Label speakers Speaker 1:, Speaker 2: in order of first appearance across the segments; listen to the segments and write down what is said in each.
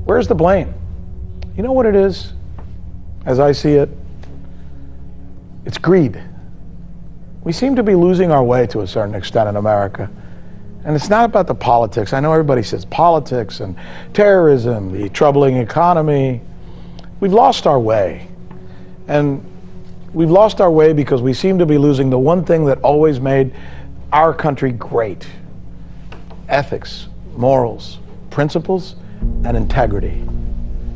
Speaker 1: Where's the blame? You know what it is, as I see it? It's greed. We seem to be losing our way to a certain extent in America. And it's not about the politics. I know everybody says politics and terrorism, the troubling economy. We've lost our way. And we've lost our way because we seem to be losing the one thing that always made our country great: ethics, morals, principles, and integrity.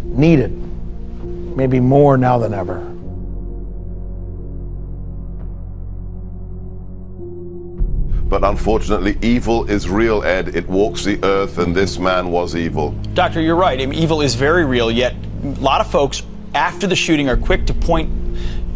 Speaker 1: Needed, maybe more now than ever.
Speaker 2: But unfortunately, evil is real, Ed. It walks the earth, and this man was evil.
Speaker 3: Doctor, you're right. I mean, evil is very real, yet a lot of folks after the shooting are quick to point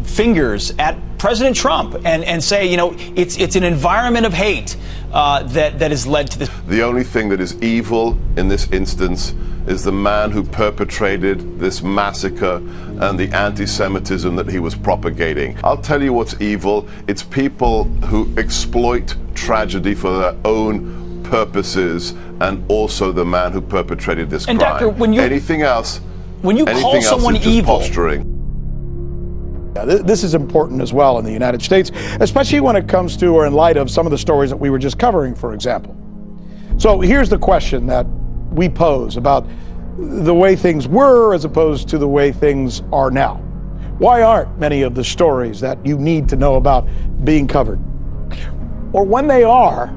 Speaker 3: fingers at President Trump and say, you know, it's an environment of hate that has led to this.
Speaker 2: The only thing that is evil in this instance is the man who perpetrated this massacre and the anti-Semitism that he was propagating. I'll tell you what's evil. It's people who exploit tragedy for their own purposes, and also the man who perpetrated this crime.
Speaker 3: Doctor,
Speaker 2: anything else
Speaker 3: call someone
Speaker 2: is just
Speaker 3: evil,
Speaker 2: posturing.
Speaker 1: This is important as well in the United States, especially when it comes to or in light of some of the stories that we were just covering, for example. So here's the question that we pose about the way things were as opposed to the way things are now. Why aren't many of the stories that you need to know about being covered? Or when they are,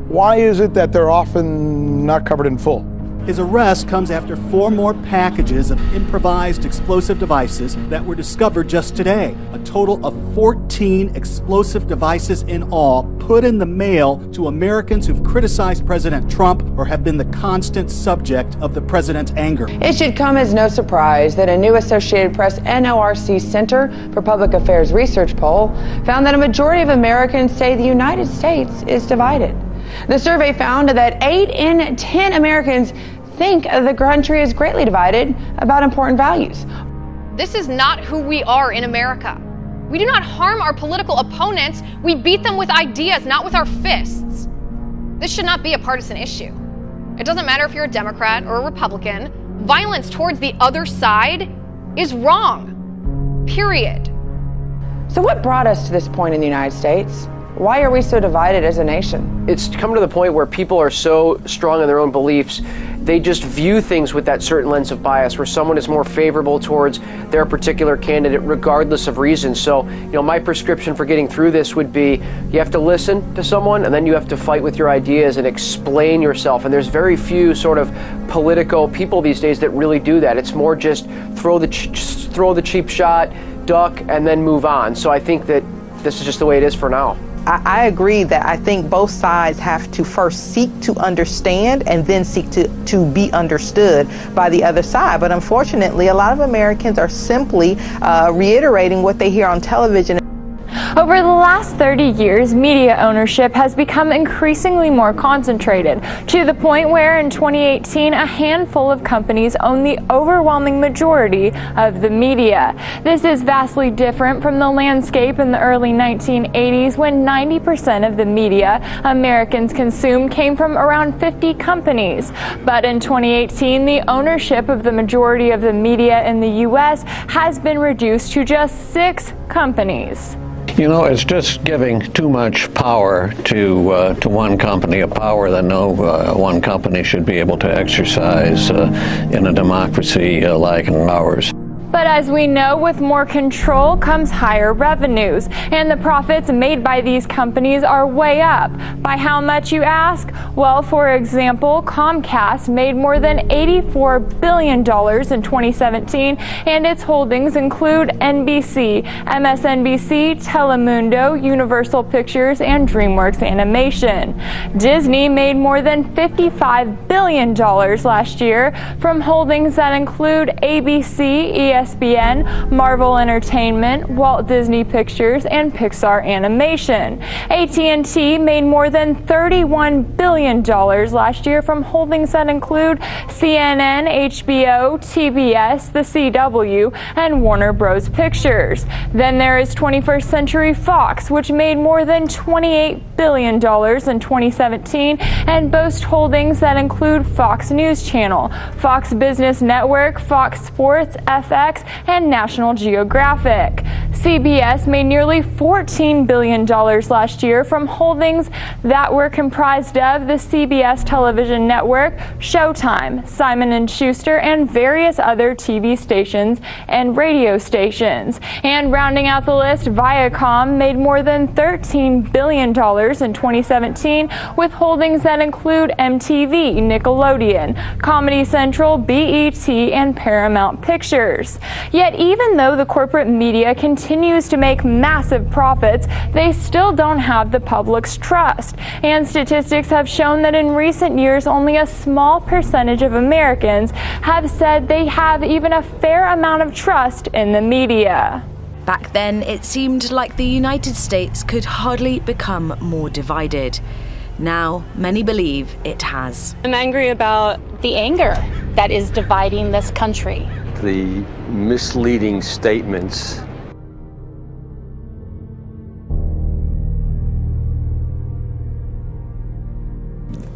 Speaker 1: why is it that they're often not covered in full?
Speaker 4: His arrest comes after 4 more packages of improvised explosive devices that were discovered just today. A total of 14 explosive devices in all put in the mail to Americans who've criticized President Trump or have been the constant subject of the president's anger.
Speaker 5: It should come as no surprise that a new Associated Press NORC Center for Public Affairs research poll found that a majority of Americans say the United States is divided. The survey found that 8 in 10 Americans think the country is greatly divided about important values.
Speaker 6: This is not who we are in America. We do not harm our political opponents. We beat them with ideas, not with our fists. This should not be a partisan issue. It doesn't matter if you're a Democrat or a Republican. Violence towards the other side is wrong. Period.
Speaker 5: So what brought us to this point in the United States? Why are we so divided as a nation?
Speaker 7: It's come to the point where people are so strong in their own beliefs, they just view things with that certain lens of bias, where someone is more favorable towards their particular candidate regardless of reason. So, my prescription for getting through this would be you have to listen to someone, and then you have to fight with your ideas and explain yourself. And there's very few sort of political people these days that really do that. It's more just throw the cheap shot, duck, and then move on. So I think that this is just the way it is for now.
Speaker 8: I agree that I think both sides have to first seek to understand and then seek to be understood by the other side. But unfortunately, a lot of Americans are simply reiterating what they hear on television.
Speaker 9: Over the last 30 years, media ownership has become increasingly more concentrated, to the point where in 2018, a handful of companies own the overwhelming majority of the media. This is vastly different from the landscape in the early 1980s, when 90% of the media Americans consumed came from around 50 companies. But in 2018, the ownership of the majority of the media in the U.S. has been reduced to just 6 companies.
Speaker 10: It's just giving too much power to one company, a power that no one company should be able to exercise in a democracy like ours.
Speaker 9: But as we know, with more control comes higher revenues, and the profits made by these companies are way up. By how much, you ask? Well, for example, Comcast made more than $84 billion in 2017, and its holdings include NBC, MSNBC, Telemundo, Universal Pictures, and DreamWorks Animation. Disney made more than $55 billion last year from holdings that include ABC, ESPN, Marvel Entertainment, Walt Disney Pictures, and Pixar Animation. AT&T made more than $31 billion last year from holdings that include CNN, HBO, TBS, The CW, and Warner Bros. Pictures. Then there is 21st Century Fox, which made more than $28 billion in 2017 and boasts holdings that include Fox News Channel, Fox Business Network, Fox Sports, FX, and National Geographic. CBS made nearly $14 billion last year from holdings that were comprised of the CBS television network, Showtime, Simon & Schuster, and various other TV stations and radio stations. And rounding out the list, Viacom made more than $13 billion in 2017 with holdings that include MTV, Nickelodeon, Comedy Central, BET, and Paramount Pictures. Yet even though the corporate media continues to make massive profits, they still don't have the public's trust. And statistics have shown that in recent years, only a small percentage of Americans have said they have even a fair amount of trust in the media.
Speaker 11: Back then, it seemed like the United States could hardly become more divided. Now, many believe it has.
Speaker 12: I'm angry about the anger that is dividing this country.
Speaker 13: The misleading statements.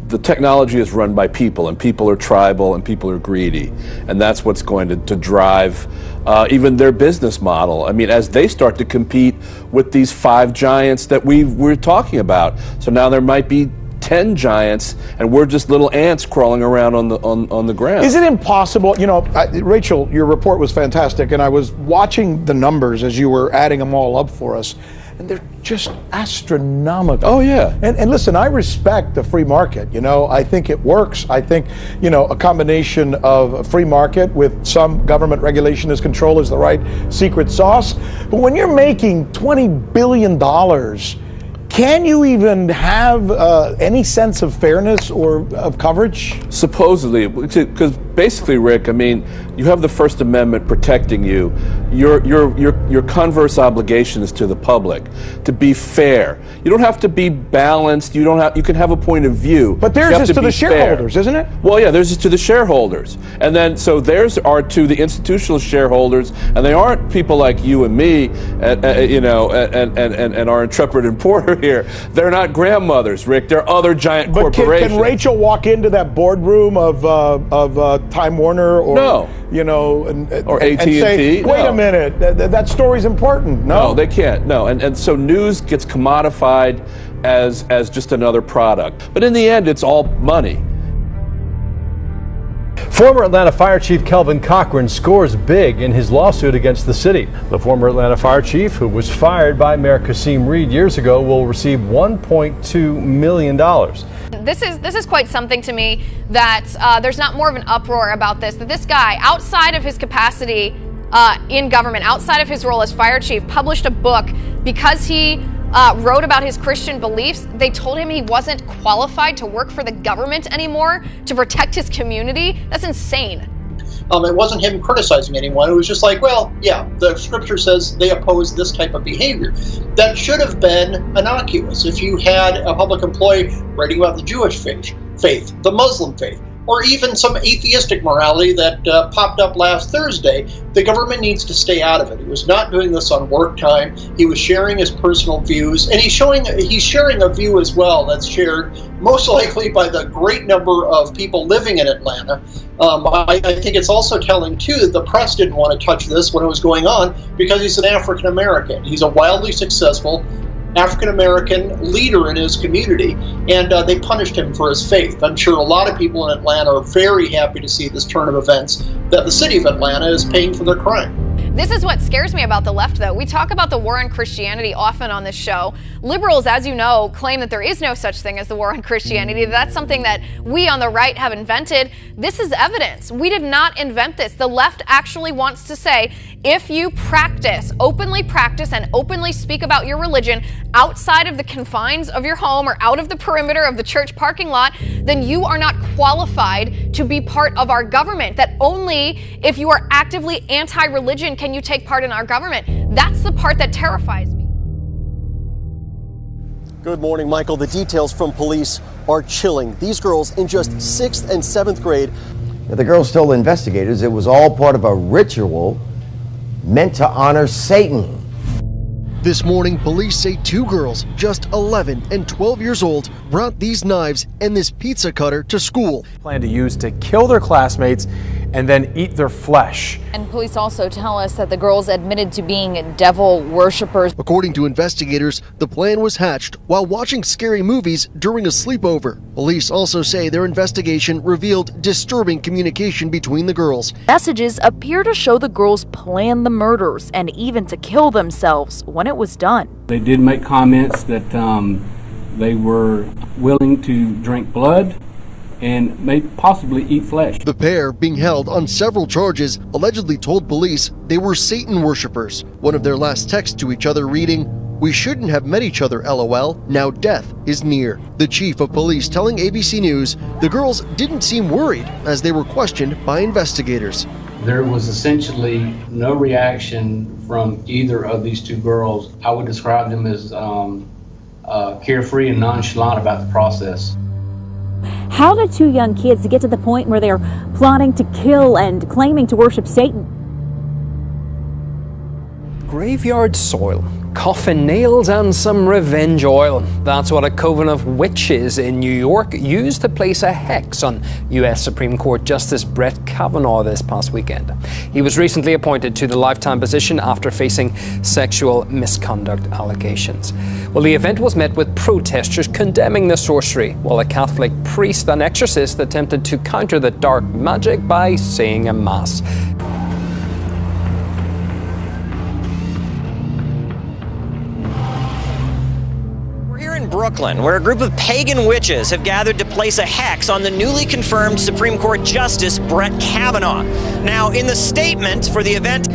Speaker 14: The technology is run by people, and people are tribal, and people are greedy, and that's what's going to drive even their business model. I mean, as they start to compete with these 5 giants that we're talking about, so now there might be 10 giants, and we're just little ants crawling around on the ground.
Speaker 1: Is it impossible? You know, Rachel, your report was fantastic, and I was watching the numbers as you were adding them all up for us, and they're just astronomical.
Speaker 14: Oh, yeah.
Speaker 1: And listen, I respect the free market. You know, I think it works. I think, you know, a combination of a free market with some government regulation as control is the right secret sauce. But when you're making $20 billion, can you even have any sense of fairness or of coverage?
Speaker 14: Supposedly, because basically, Rick, I mean, you have the First Amendment protecting you. Your converse obligation is to the public to be fair. You don't have to be balanced. You can have a point of view.
Speaker 1: But theirs is to the shareholders, isn't it?
Speaker 14: Well, yeah, theirs is to the shareholders, and then so theirs are to the institutional shareholders, and they aren't people like you and me, you know, and our intrepid reporter here. They're not grandmothers, Rick. They're other giant corporations.
Speaker 1: Can Rachel walk into that boardroom of Time Warner or
Speaker 14: no.
Speaker 1: You know,
Speaker 14: or AT&T?
Speaker 1: And say, wait a minute, that story's important? No,
Speaker 14: they can't. No, and so news gets commodified as just another product. But in the end, it's all money.
Speaker 15: Former Atlanta Fire Chief Kelvin Cochran scores big in his lawsuit against the city. The former Atlanta Fire Chief, who was fired by Mayor Kasim Reed years ago, will receive $1.2 million.
Speaker 6: This is quite something to me that there's not more of an uproar about this, that this guy, outside of his capacity in government, outside of his role as fire chief, published a book because he wrote about his Christian beliefs. They told him he wasn't qualified to work for the government anymore to protect his community. That's insane.
Speaker 16: It wasn't him criticizing anyone. It was just like, well, yeah, the scripture says they oppose this type of behavior. That should have been innocuous. If you had a public employee writing about the Jewish faith, the Muslim faith, or even some atheistic morality that popped up last Thursday, the government needs to stay out of it. He was not doing this on work time. He was sharing his personal views, and he's sharing a view as well that's shared most likely by the great number of people living in Atlanta. I think it's also telling, too, that the press didn't want to touch this when it was going on because he's an African American. He's a wildly successful African-American leader in his community, and they punished him for his faith. I'm sure a lot of people in Atlanta are very happy to see this turn of events, that the city of Atlanta is paying for their crime.
Speaker 6: This is what scares me about the left, though. We talk about the war on Christianity often on this show. Liberals, as you know, claim that there is no such thing as the war on Christianity. That's something that we on the right have invented. This is evidence. We did not invent this. The left actually wants to say if you openly practice and openly speak about your religion outside of the confines of your home or out of the perimeter of the church parking lot, then you are not qualified to be part of our government. That only if you are actively anti-religion can you take part in our government. That's the part that terrifies me.
Speaker 17: Good morning, Michael. The details from police are chilling. These girls in just 6th and 7th grade.
Speaker 18: The girls told investigators it was all part of a ritual meant to honor Satan.
Speaker 17: This morning, police say 2 girls, just 11 and 12 years old, brought these knives and this pizza cutter to school.
Speaker 19: Plan to use to kill their classmates and then eat their flesh.
Speaker 20: And police also tell us that the girls admitted to being devil worshippers.
Speaker 17: According to investigators, the plan was hatched while watching scary movies during a sleepover. Police also say their investigation revealed disturbing communication between the girls.
Speaker 20: Messages appear to show the girls planned the murders and even to kill themselves when it was done.
Speaker 21: They did make comments that they were willing to drink blood and may possibly eat flesh.
Speaker 17: The pair, being held on several charges, allegedly told police they were Satan worshippers. One of their last texts to each other reading, "We shouldn't have met each other, LOL. Now death is near." The chief of police telling ABC News the girls didn't seem worried as they were questioned by investigators.
Speaker 21: There was essentially no reaction from either of these 2 girls. I would describe them as carefree and nonchalant about the process.
Speaker 22: How did 2 young kids get to the point where they're plotting to kill and claiming to worship Satan?
Speaker 23: Graveyard soil, coffin nails and some revenge oil. That's what a coven of witches in New York used to place a hex on U.S. Supreme Court Justice Brett Kavanaugh this past weekend. He was recently appointed to the lifetime position after facing sexual misconduct allegations. Well, the event was met with protesters condemning the sorcery, while a Catholic priest and exorcist attempted to counter the dark magic by saying a mass.
Speaker 24: Brooklyn, where a group of pagan witches have gathered to place a hex on the newly confirmed Supreme Court Justice Brett Kavanaugh. Now, in the statement for the event,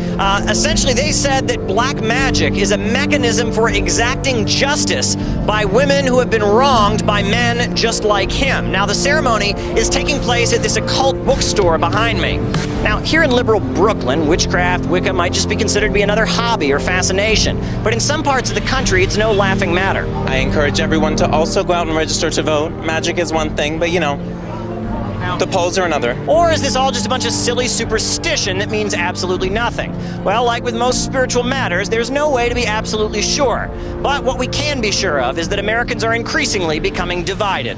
Speaker 24: essentially they said that black magic is a mechanism for exacting justice by women who have been wronged by men just like him. Now, the ceremony is taking place at this occult bookstore behind me. Now, here in liberal Brooklyn, witchcraft, Wicca might just be considered to be another hobby or fascination. But in some parts of the country, it's no laughing matter.
Speaker 25: I encourage everyone to also go out and register to vote. Magic is one thing, but you know, the polls are another.
Speaker 24: Or is this all just a bunch of silly superstition that means absolutely nothing? Well, like with most spiritual matters, there's no way to be absolutely sure. But what we can be sure of is that Americans are increasingly becoming divided.